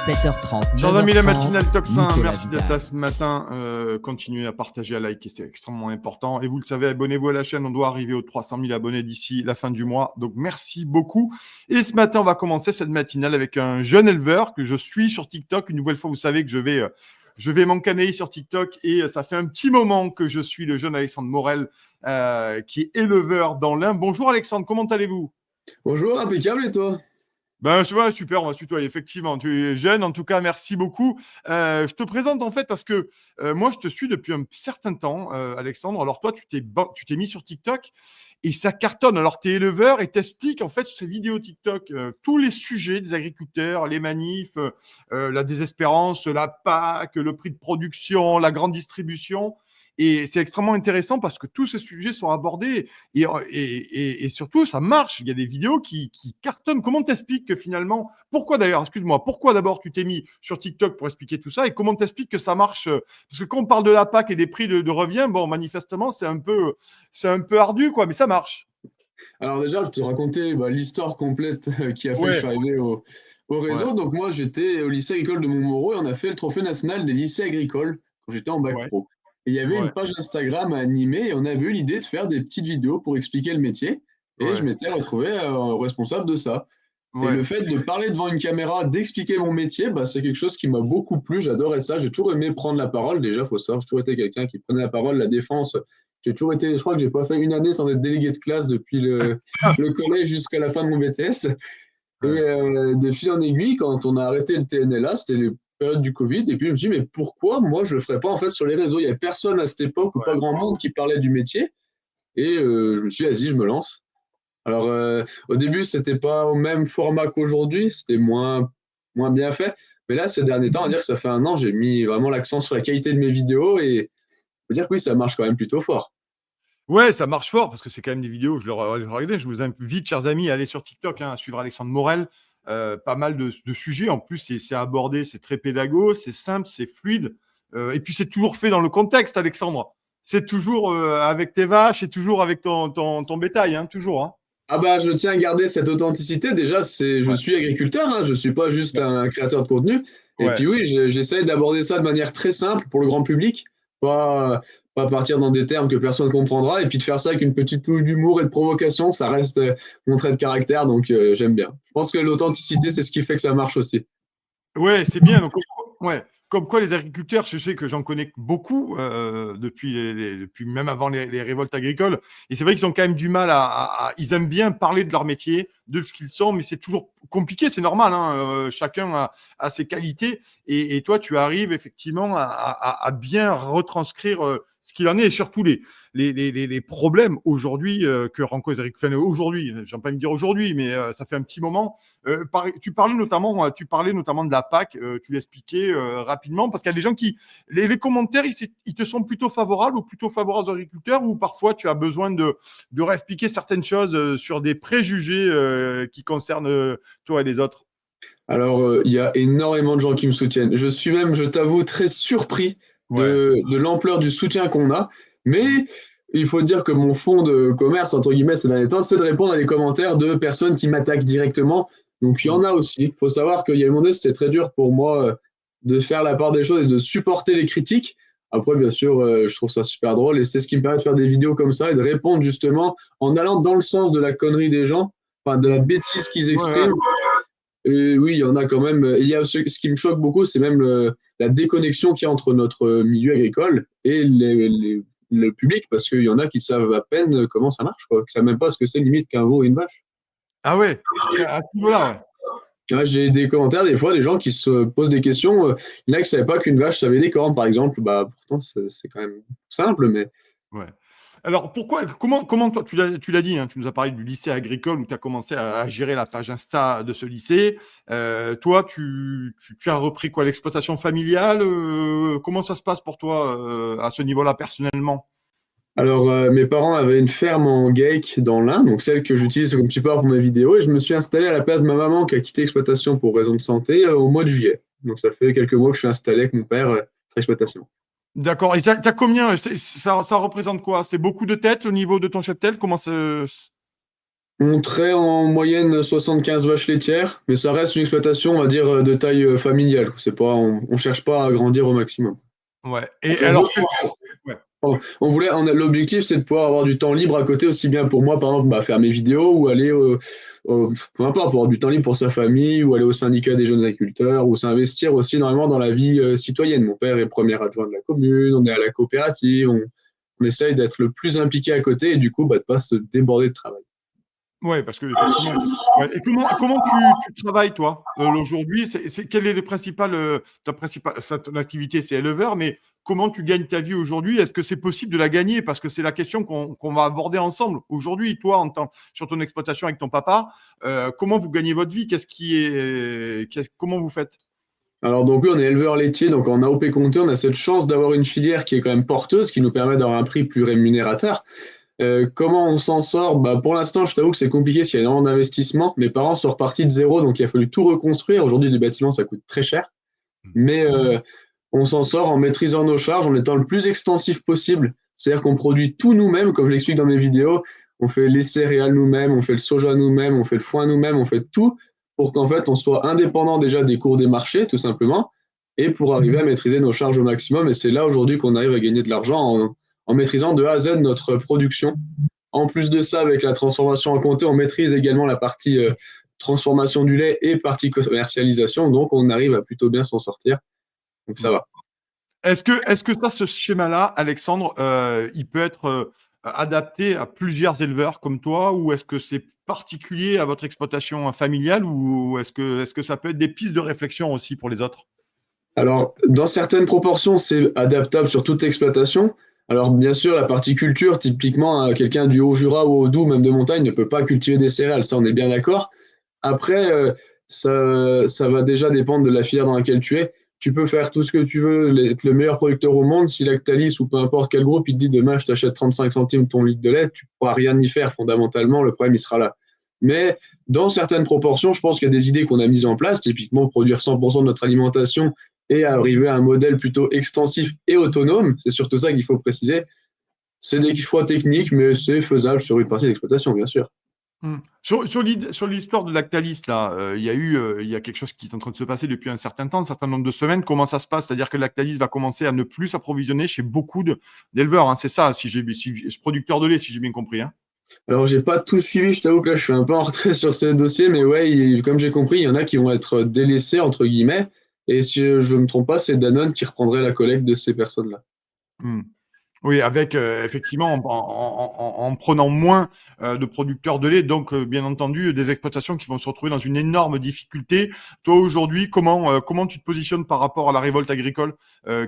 7h30, Chers amis, la 9h30, matinale Toxin, Nicolas merci d'être Vidal. là ce matin. Continuez à partager, à liker, c'est extrêmement important. Et vous le savez, abonnez-vous à la chaîne, on doit arriver aux 300 000 abonnés d'ici la fin du mois. Donc merci beaucoup. Et ce matin, on va commencer cette matinale avec un jeune éleveur que je suis sur TikTok. Une nouvelle fois, vous savez que je vais m'encanailler sur TikTok et ça fait un petit moment que je suis le jeune Alexandre Morel qui est éleveur dans l'Ain. Bonjour Alexandre, comment allez-vous? Bonjour, impeccable et toi? Ben, super, on va se tutoyer, effectivement. Tu es jeune, en tout cas, merci beaucoup. Je te présente en fait parce que moi, je te suis depuis un certain temps, Alexandre. Alors, toi, tu t'es mis sur TikTok et ça cartonne. Alors, tu es éleveur et t'expliques en fait sur ces vidéos TikTok tous les sujets des agriculteurs, les manifs, la désespérance, la PAC, le prix de production, la grande distribution. Et c'est extrêmement intéressant parce que tous ces sujets sont abordés et surtout, ça marche. Il y a des vidéos qui cartonnent. Comment t'expliques que finalement, pourquoi d'ailleurs, excuse-moi, pourquoi d'abord tu t'es mis sur TikTok pour expliquer tout ça et comment t'expliques que ça marche? Parce que quand on parle de la PAC et des prix de revient, bon, manifestement, c'est un peu ardu, quoi, mais ça marche. Alors déjà, je te racontais l'histoire complète qui a fait que je Ouais, suis arrivé au ouais, réseau. Donc moi, j'étais au lycée agricole de Montmoreau et on a fait le trophée national des lycées agricoles quand j'étais en bac ouais, pro. Et il y avait ouais, une page Instagram à animer et on avait eu l'idée de faire des petites vidéos pour expliquer le métier. Et je ouais, m'étais retrouvé responsable de ça. Et ouais. le fait de parler devant une caméra, d'expliquer mon métier, c'est quelque chose qui m'a beaucoup plu. J'adorais ça. J'ai toujours aimé prendre la parole. Déjà, faut savoir, j'ai toujours été quelqu'un qui prenait la parole, la défense. J'ai toujours été, je crois que j'ai pas fait une année sans être délégué de classe depuis le collège jusqu'à la fin de mon BTS. Et Ouais. de fil en aiguille, quand on a arrêté le TNLA, c'était les périodes du Covid. Et puis je me suis dit, mais pourquoi moi je le ferais pas en fait sur les réseaux? Il y avait personne à cette époque ou pas grand monde qui parlait du métier. Et je me suis dit, vas-y, je me lance. Alors, au début, c'était pas au même format qu'aujourd'hui, c'était moins bien fait. Mais là, ces derniers temps, on va dire que ça fait un an, j'ai mis vraiment l'accent sur la qualité de mes vidéos et on peut dire que oui, ça marche quand même plutôt fort. Ouais, ça marche fort parce que c'est quand même des vidéos, je le regardais, je vous invite, chers amis, à aller sur TikTok, hein, à suivre Alexandre Morel. Pas mal de sujets. En plus, c'est abordé, c'est très pédago, c'est simple, c'est fluide. Et puis, c'est toujours fait dans le contexte, Alexandre. C'est toujours avec tes vaches et toujours avec ton bétail, hein, toujours. Hein. Ah bah, je tiens à garder cette authenticité. Déjà, je Ouais, suis agriculteur, hein, je suis pas juste ouais, un créateur de contenu. Et ouais. puis oui, j'essaie d'aborder ça de manière très simple pour le grand public, pas, pas partir dans des termes que personne comprendra, et puis de faire ça avec une petite touche d'humour et de provocation, ça reste mon trait de caractère, donc j'aime bien. Je pense que l'authenticité, c'est ce qui fait que ça marche aussi. Ouais, c'est bien. Donc, ouais. Comme quoi, les agriculteurs, je sais que j'en connais beaucoup depuis, depuis même avant les révoltes agricoles. Et c'est vrai qu'ils ont quand même du mal ils aiment bien parler de leur métier, de ce qu'ils sont, mais c'est toujours compliqué, c'est normal. Hein, chacun a ses qualités. Et toi, tu arrives effectivement à bien retranscrire ce qu'il en est et surtout les problèmes aujourd'hui que rencontrent les agriculteurs. Enfin, aujourd'hui, j'aime pas me dire aujourd'hui, mais ça fait un petit moment. Tu parlais notamment de la PAC, tu l'expliquais rapidement, parce qu'il y a des gens qui, les commentaires, ils te sont plutôt favorables ou plutôt favorables aux agriculteurs, ou parfois tu as besoin de réexpliquer certaines choses sur des préjugés qui concernent toi et les autres. Alors, il y a énormément de gens qui me soutiennent. Je suis même, je t'avoue, très surpris Ouais. de l'ampleur du soutien qu'on a. Mais Mhm. il faut dire que mon fond de commerce, entre guillemets, ces derniers temps, c'est de répondre à des commentaires de personnes qui m'attaquent directement. Donc, il y en Mhm. a aussi. Il faut savoir qu'il y a un moment donné, c'était très dur pour moi de faire la part des choses et de supporter les critiques. Après, bien sûr, je trouve ça super drôle et c'est ce qui me permet de faire des vidéos comme ça et de répondre justement en allant dans le sens de la connerie des gens, enfin de la Mhm. bêtise qu'ils Ouais, ouais. expriment. Et oui, il y en a quand même. Il y a ce qui me choque beaucoup, c'est même la déconnexion qu'il y a entre notre milieu agricole et le public, parce qu'il y en a qui savent à peine comment ça marche, quoi, qui savent même pas ce que c'est limite qu'un veau et une vache. Ah ouais, à ce niveau-là, ouais. Ouais, j'ai des commentaires des fois, des gens qui se posent des questions. Il y en a qui savaient pas qu'une vache savait des cornes, par exemple. Bah, pourtant, c'est quand même simple, mais Ouais. Alors, comment toi, tu l'as dit, hein, tu nous as parlé du lycée agricole où tu as commencé à gérer la page Insta de ce lycée. Toi, tu as repris quoi, l'exploitation familiale? Comment ça se passe pour toi à ce niveau-là, personnellement? alors, mes parents avaient une ferme en GAEC dans l'Ain, donc celle que j'utilise comme support pour mes vidéos, et je me suis installé à la place de ma maman qui a quitté l'exploitation pour raison de santé au mois de juillet. Donc, ça fait quelques mois que je suis installé avec mon père sur l'exploitation. D'accord. Et t'as combien? Ça représente quoi? C'est beaucoup de têtes au niveau de ton cheptel? Comment ça... On traite en moyenne 75 vaches laitières, mais ça reste une exploitation, on va dire, de taille familiale. C'est pas, on cherche pas à grandir au maximum. Ouais. Et On veut alors, ouais. l'objectif, c'est de pouvoir avoir du temps libre à côté, aussi bien pour moi, par exemple, faire mes vidéos ou aller peu importe, pour avoir du temps libre pour sa famille ou aller au syndicat des jeunes agriculteurs ou s'investir aussi énormément dans la vie citoyenne. Mon père est premier adjoint de la commune, on est à la coopérative, on essaye d'être le plus impliqué à côté et du coup, de pas se déborder de travail. Ouais, parce que effectivement. Ouais. Et comment tu travailles, toi, aujourd'hui? Quelle est ta principale ton activité, c'est éleveur, mais comment tu gagnes ta vie aujourd'hui? Est-ce que c'est possible de la gagner? Parce que c'est la question qu'on va aborder ensemble. Aujourd'hui, toi, sur ton exploitation avec ton papa, comment vous gagnez votre vie? Comment vous faites? Alors donc oui, on est éleveur laitier, donc en AOP Comté, on a cette chance d'avoir une filière qui est quand même porteuse, qui nous permet d'avoir un prix plus rémunérateur. Comment on s'en sort? Pour l'instant, je t'avoue que c'est compliqué parce qu'il y a énormément d'investissements. Mes parents sont repartis de zéro, donc il a fallu tout reconstruire. Aujourd'hui, les bâtiments, ça coûte très cher. Mais on s'en sort en maîtrisant nos charges, en étant le plus extensif possible. C'est-à-dire qu'on produit tout nous-mêmes, comme je l'explique dans mes vidéos. On fait les céréales nous-mêmes, on fait le soja nous-mêmes, on fait le foin nous-mêmes, on fait tout pour qu'en fait on soit indépendant déjà des cours des marchés, tout simplement, et pour arriver à maîtriser nos charges au maximum. Et c'est là aujourd'hui qu'on arrive à gagner de l'argent en maîtrisant de A à Z notre production. En plus de ça, avec la transformation en comté, on maîtrise également la partie transformation du lait et partie commercialisation. Donc on arrive à plutôt bien s'en sortir. Donc ça va. Est-ce que ce schéma-là, Alexandre, il peut être adapté à plusieurs éleveurs comme toi, ou est-ce que c'est particulier à votre exploitation familiale, ou est-ce que ça peut être des pistes de réflexion aussi pour les autres? Alors, dans certaines proportions, c'est adaptable sur toute exploitation. Alors, bien sûr, la partie culture, typiquement, quelqu'un du Haut-Jura ou au Doubs, même de montagne, ne peut pas cultiver des céréales. Ça, on est bien d'accord. Après, ça va déjà dépendre de la filière dans laquelle tu es. Tu peux faire tout ce que tu veux, être le meilleur producteur au monde. Si Lactalis ou peu importe quel groupe, il te dit demain, je t'achète 35 centimes ton litre de lait, tu ne pourras rien y faire fondamentalement. Le problème, il sera là. Mais dans certaines proportions, je pense qu'il y a des idées qu'on a mises en place, typiquement produire 100% de notre alimentation et arriver à un modèle plutôt extensif et autonome. C'est surtout ça qu'il faut préciser. C'est des choix techniques, mais c'est faisable sur une partie d'exploitation, bien sûr. Sur l'histoire de Lactalis, là, il y a quelque chose qui est en train de se passer depuis un certain temps, un certain nombre de semaines. Comment ça se passe? C'est-à-dire que Lactalis va commencer à ne plus s'approvisionner chez beaucoup d'éleveurs, hein. C'est ça, ce producteur de lait, si j'ai bien compris, hein. Alors, j'ai pas tout suivi, je t'avoue que là, je suis un peu en retrait sur ces dossiers, mais ouais, comme j'ai compris, il y en a qui vont être délaissés, entre guillemets, et si je me trompe pas, c'est Danone qui reprendrait la collecte de ces personnes-là. Hmm. Oui, avec effectivement en prenant moins de producteurs de lait, donc bien entendu des exploitations qui vont se retrouver dans une énorme difficulté. Toi aujourd'hui, comment tu te positionnes par rapport à la révolte agricole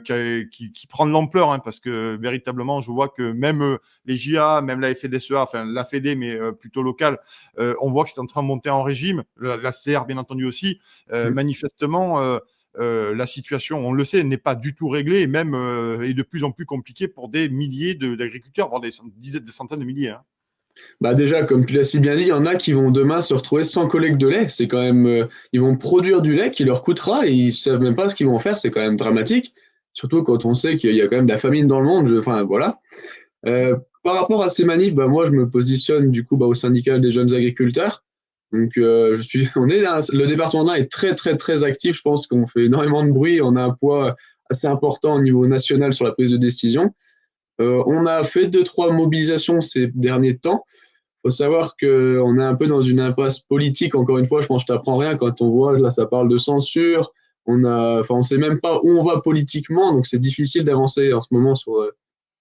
qui prend de l'ampleur, hein, parce que véritablement, je vois que même les JA, même la FEDSEA, enfin la FED, mais plutôt locale, on voit que c'est en train de monter en régime. La CR, bien entendu aussi. Manifestement. La situation, on le sait, n'est pas du tout réglée et même est de plus en plus compliquée pour des milliers d'agriculteurs, voire des dizaines, des centaines de milliers, hein. Déjà, comme tu l'as si bien dit, il y en a qui vont demain se retrouver sans collecte de lait. C'est quand même, ils vont produire du lait qui leur coûtera et ils savent même pas ce qu'ils vont en faire. C'est quand même dramatique. Surtout quand on sait qu'il y a quand même de la famine dans le monde. Enfin, voilà. Par rapport à ces manifs, moi, je me positionne du coup au syndicat des jeunes agriculteurs. Donc, le département est très, très, très actif. Je pense qu'on fait énormément de bruit. On a un poids assez important au niveau national sur la prise de décision. On a fait 2, 3 mobilisations ces derniers temps. Il faut savoir qu'on est un peu dans une impasse politique. Encore une fois, je pense que je t'apprends rien quand on voit, là, ça parle de censure. On ne sait même pas où on va politiquement, donc c'est difficile d'avancer en ce moment sur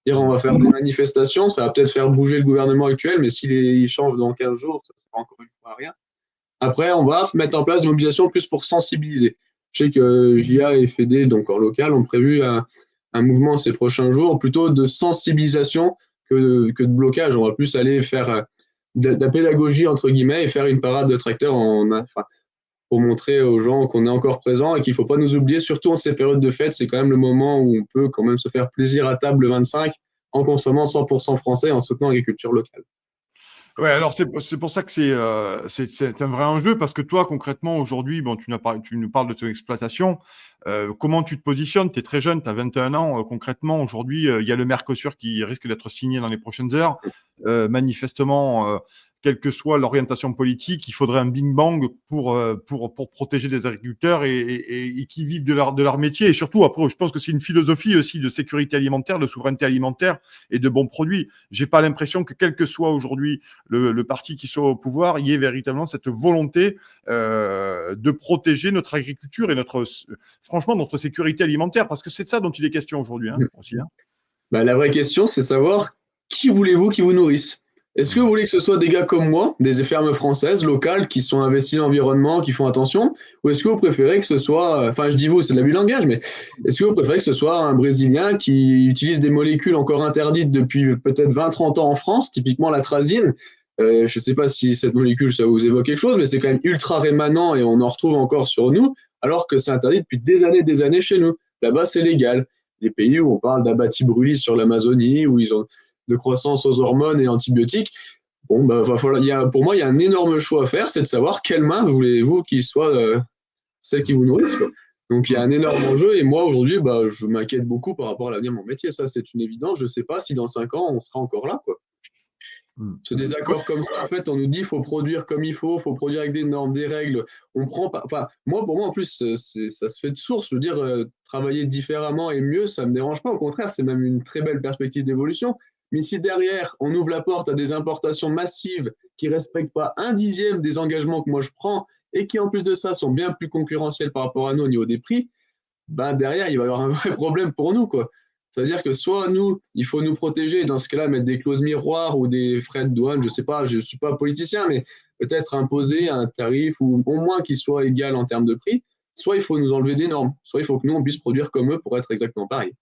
dire on va faire des manifestations. Ça va peut-être faire bouger le gouvernement actuel, mais s'il change dans 15 jours, ça ne sert encore une fois à rien. Après, on va mettre en place des mobilisations plus pour sensibiliser. Je sais que JA et FED, donc en local, ont prévu un mouvement ces prochains jours, plutôt de sensibilisation que de blocage. On va plus aller faire de la pédagogie, entre guillemets, et faire une parade de tracteurs pour montrer aux gens qu'on est encore présent et qu'il ne faut pas nous oublier, surtout en ces périodes de fête. C'est quand même le moment où on peut quand même se faire plaisir à table le 25 en consommant 100% français et en soutenant l'agriculture locale. Ouais, alors c'est pour ça que c'est un vrai enjeu, parce que toi, concrètement, aujourd'hui, bon, tu nous parles de ton exploitation. Comment tu te positionnes? Tu es très jeune, tu as 21 ans. Concrètement, aujourd'hui, il y a le Mercosur qui risque d'être signé dans les prochaines heures. Manifestement, quelle que soit l'orientation politique, il faudrait un bing bang pour protéger les agriculteurs et qui vivent de leur métier. Et surtout, après, je pense que c'est une philosophie aussi de sécurité alimentaire, de souveraineté alimentaire et de bons produits. J'ai pas l'impression que quel que soit aujourd'hui le parti qui soit au pouvoir, il y ait véritablement cette volonté de protéger notre agriculture et franchement, notre sécurité alimentaire, parce que c'est de ça dont il est question aujourd'hui, aussi. Bah, la vraie question, c'est savoir qui voulez-vous qui vous nourrisse. Est-ce que vous voulez que ce soit des gars comme moi, des fermes françaises, locales, qui sont investies dans l'environnement, qui font attention, ou est-ce que vous préférez que ce soit, enfin je dis vous, c'est de l'abus de langage, mais est-ce que vous préférez que ce soit un Brésilien qui utilise des molécules encore interdites depuis peut-être 20-30 ans en France, typiquement l'atrazine. Je ne sais pas si cette molécule, ça vous évoque quelque chose, mais c'est quand même ultra rémanent et on en retrouve encore sur nous, alors que c'est interdit depuis des années chez nous. Là-bas, c'est légal. Les pays où on parle d'Abati-Brûlis sur l'Amazonie, où ils ont de croissance aux hormones et antibiotiques. Bon, bah, pour moi, il y a un énorme choix à faire, c'est de savoir quelle main voulez-vous qu'il soit celle qui vous nourrisse, quoi. Donc, il y a un énorme enjeu. Et moi, aujourd'hui, bah, je m'inquiète beaucoup par rapport à l'avenir de mon métier. Ça, c'est une évidence. Je ne sais pas si dans 5 ans, on sera encore là, quoi. C'est des accords comme ça, en fait, on nous dit qu'il faut produire comme il faut produire avec des normes, des règles. On prend pas. Enfin, pour moi, en plus, ça se fait de source. Je veux dire, travailler différemment et mieux, ça ne me dérange pas. Au contraire, c'est même une très belle perspective d'évolution. Mais si derrière, on ouvre la porte à des importations massives qui ne respectent pas un dixième des engagements que moi je prends et qui, en plus de ça, sont bien plus concurrentiels par rapport à nous au niveau des prix, ben derrière, il va y avoir un vrai problème pour nous, quoi. C'est-à-dire que soit nous, il faut nous protéger, et dans ce cas-là, mettre des clauses miroirs ou des frais de douane, je ne sais pas, je ne suis pas politicien, mais peut-être imposer un tarif ou au moins qu'il soit égal en termes de prix, soit il faut nous enlever des normes, soit il faut que nous, on puisse produire comme eux pour être exactement pareil.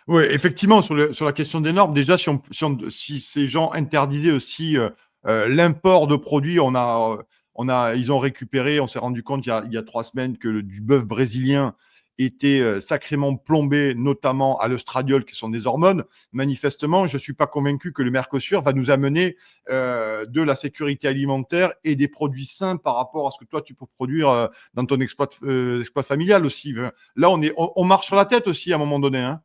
Oui, effectivement, sur la question des normes, déjà, si ces gens interdisaient aussi l'import de produits, ils ont récupéré, on s'est rendu compte il y a 3 semaines que du bœuf brésilien était sacrément plombé, notamment à l'œstradiol, qui sont des hormones. Manifestement, je ne suis pas convaincu que le Mercosur va nous amener de la sécurité alimentaire et des produits sains par rapport à ce que toi, tu peux produire dans ton exploit familial aussi. Là, on marche sur la tête aussi à un moment donné, hein.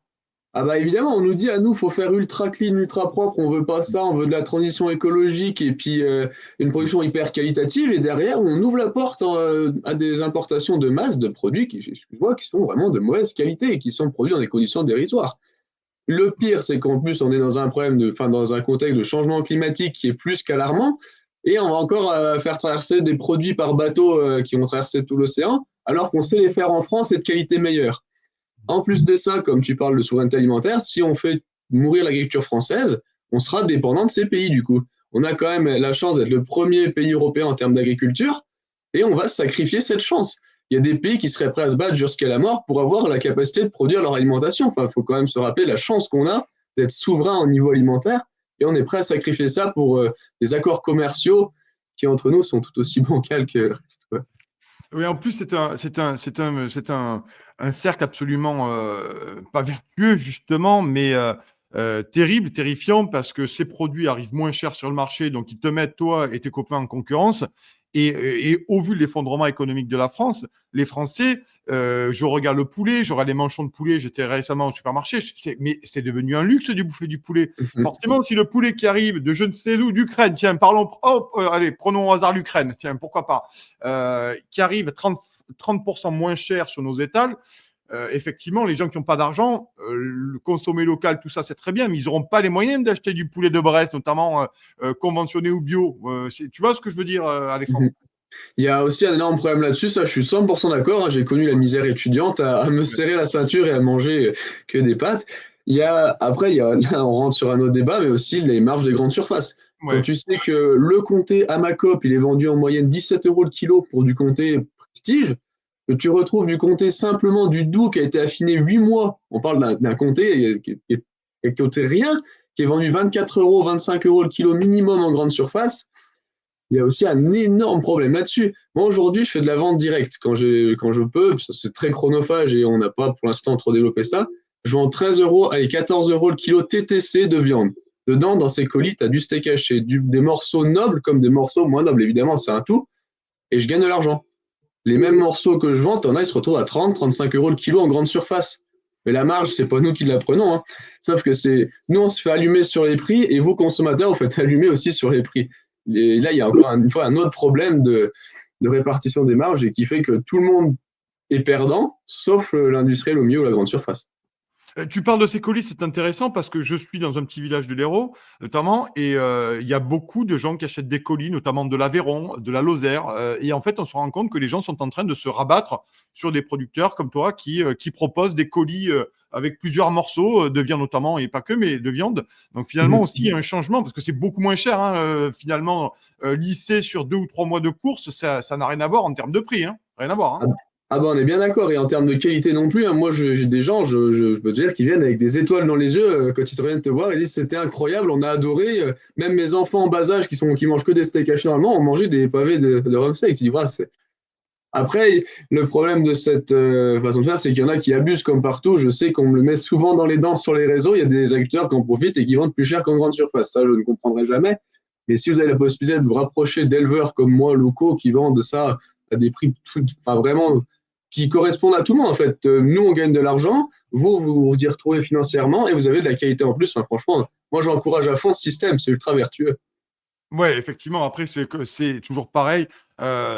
Ah bah évidemment, on nous dit à nous, faut faire ultra clean, ultra propre, on veut pas ça, on veut de la transition écologique et puis une production hyper qualitative et derrière on ouvre la porte à des importations de masse de produits excuse-moi, qui sont vraiment de mauvaise qualité et qui sont produits dans des conditions dérisoires. Le pire, c'est qu'en plus on est dans un dans un contexte de changement climatique qui est plus qu'alarmant et on va encore faire traverser des produits par bateau qui vont traverser tout l'océan alors qu'on sait les faire en France et de qualité meilleure. En plus de ça, comme tu parles de souveraineté alimentaire, si on fait mourir l'agriculture française, on sera dépendant de ces pays du coup. On a quand même la chance d'être le premier pays européen en termes d'agriculture et on va sacrifier cette chance. Il y a des pays qui seraient prêts à se battre jusqu'à la mort pour avoir la capacité de produire leur alimentation. Enfin, il faut quand même se rappeler la chance qu'on a d'être souverain au niveau alimentaire et on est prêt à sacrifier ça pour des accords commerciaux qui entre nous sont tout aussi bancals que le reste. Ouais. Oui, en plus, un cercle absolument pas vertueux, justement, mais terrible, terrifiant, parce que ces produits arrivent moins cher sur le marché, donc ils te mettent, toi et tes copains, en concurrence. Et au vu de l'effondrement économique de la France, les Français, je regarde le poulet, je regarde les manchons de poulet, j'étais récemment au supermarché, mais c'est devenu un luxe de bouffer du poulet. Forcément, si le poulet qui arrive de je ne sais où, d'Ukraine, tiens, allez, prenons au hasard l'Ukraine, tiens, pourquoi pas, qui arrive 30% moins cher sur nos étals, effectivement, les gens qui n'ont pas d'argent, consommer local, tout ça, c'est très bien, mais ils n'auront pas les moyens d'acheter du poulet de Brest, notamment conventionné ou bio. Tu vois ce que je veux dire, Alexandre? Il y a aussi un énorme problème là-dessus, ça je suis 100% d'accord, hein, j'ai connu la misère étudiante à me serrer la ceinture et à manger que des pâtes. Après, là, on rentre sur un autre débat, mais aussi les marges des grandes surfaces. Quand Ouais. tu sais que le comté Amacop, il est vendu en moyenne 17 € le kilo pour du comté prestige, que tu retrouves du comté simplement du doux qui a été affiné 8 mois, on parle d'un comté qui est comté rien, qui est vendu 24 €, 25 € le kilo minimum en grande surface. Il y a aussi un énorme problème là-dessus. Moi, aujourd'hui, je fais de la vente directe quand je peux. C'est très chronophage et on n'a pas pour l'instant trop développé ça. Je vends 13 €, allez, 14 € le kilo TTC de viande. Dedans, dans ces colis, tu as du steak haché, des morceaux nobles comme des morceaux moins nobles. Évidemment, c'est un tout. Et je gagne de l'argent. Les mêmes morceaux que je vends, t'en as, ils se retrouvent à 30, 35 € le kilo en grande surface. Mais la marge, c'est pas nous qui la prenons, hein. Sauf que nous, on se fait allumer sur les prix et vous, consommateurs, vous faites allumer aussi sur les prix. Et là, il y a encore une fois un autre problème de répartition des marges et qui fait que tout le monde est perdant, sauf l'industriel au milieu ou la grande surface. Tu parles de ces colis, c'est intéressant parce que je suis dans un petit village de l'Hérault, notamment, et il y a beaucoup de gens qui achètent des colis, notamment de l'Aveyron, de la Lozère. Et en fait, on se rend compte que les gens sont en train de se rabattre sur des producteurs comme toi qui proposent des colis avec plusieurs morceaux de viande notamment, et pas que, mais de viande. Donc finalement aussi, il y a un changement parce que c'est beaucoup moins cher. Finalement, lisser sur 2 ou 3 mois de course, ça n'a rien à voir en termes de prix. Rien à voir. Ah, ah bah on est bien d'accord, et en termes de qualité non plus, hein. Moi j'ai des gens, je peux te dire, qui viennent avec des étoiles dans les yeux quand ils te reviennent te voir, ils disent c'était incroyable, on a adoré, même mes enfants en bas âge qui mangent que des steaks hachés normalement ont mangé des pavés de rump steak. Tu dis, voilà, après, le problème de cette façon de faire, c'est qu'il y en a qui abusent comme partout. Je sais qu'on me le met souvent dans les dents sur les réseaux. Il y a des agriculteurs qui en profitent et qui vendent plus cher qu'en grande surface. Ça, je ne comprendrai jamais. Mais si vous avez la possibilité de vous rapprocher d'éleveurs comme moi, locaux, qui vendent ça à des prix enfin, vraiment qui correspondent à tout le monde, en fait. Nous, on gagne de l'argent. Vous y retrouvez financièrement et vous avez de la qualité en plus. Enfin, franchement, moi, j'encourage à fond ce système. C'est ultra vertueux. Ouais, effectivement. Après, c'est toujours pareil.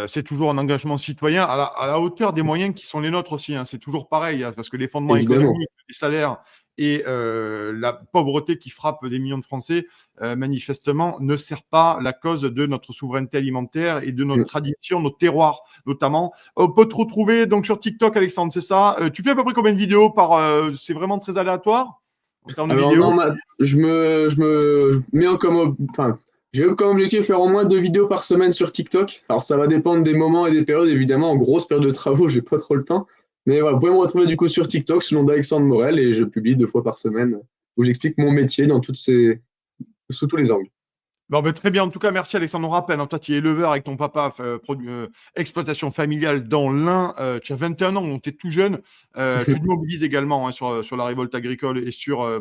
C'est toujours un engagement citoyen à la hauteur des moyens qui sont les nôtres aussi. C'est toujours pareil, parce que les fondements Évidemment. économiques, les salaires et la pauvreté qui frappe des millions de Français, manifestement, ne sert pas la cause de notre souveraineté alimentaire et de notre tradition, nos terroirs notamment. On peut te retrouver donc sur TikTok, Alexandre, c'est ça? Tu fais à peu près combien de vidéos c'est vraiment très aléatoire en termes de Alors non, vidéos? je me mets enfin, j'ai comme objectif de faire au moins 2 vidéos par semaine sur TikTok. Alors ça va dépendre des moments et des périodes, évidemment. En grosse période de travaux, j'ai pas trop le temps. Mais voilà, vous pouvez me retrouver du coup sur TikTok sous le nom d'Alexandre Morel et je publie 2 fois par semaine où j'explique mon métier sous tous les angles. Bon, ben, très bien. En tout cas, merci Alexandre. On rappelle, toi, tu es éleveur avec ton papa, exploitation familiale dans l'Ain. Tu as 21 ans, donc tu es tout jeune. Tu te mobilises également sur la révolte agricole et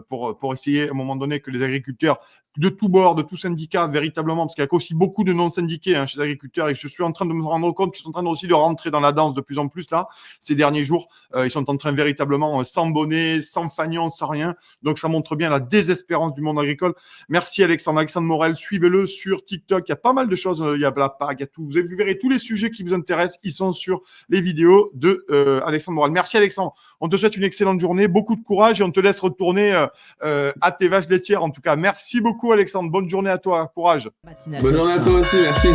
pour essayer à un moment donné que les agriculteurs de tous bords, de tous syndicats, véritablement, parce qu'il y a aussi beaucoup de non-syndiqués chez les agriculteurs et je suis en train de me rendre compte qu'ils sont en train aussi de rentrer dans la danse de plus en plus là, ces derniers jours. Ils sont en train véritablement, sans bonnet, sans fanion, sans rien. Donc ça montre bien la désespérance du monde agricole. Merci Alexandre. Alexandre Morel, suivez-le sur TikTok. Il y a pas mal de choses. Il y a la PAC, il y a tout. Vous verrez tous les sujets qui vous intéressent. Ils sont sur les vidéos de Alexandre Morel. Merci Alexandre. On te souhaite une excellente journée, beaucoup de courage et on te laisse retourner à tes vaches laitières. En tout cas, merci beaucoup Alexandre. Bonne journée à toi. Courage. Bonne journée à toi aussi, merci.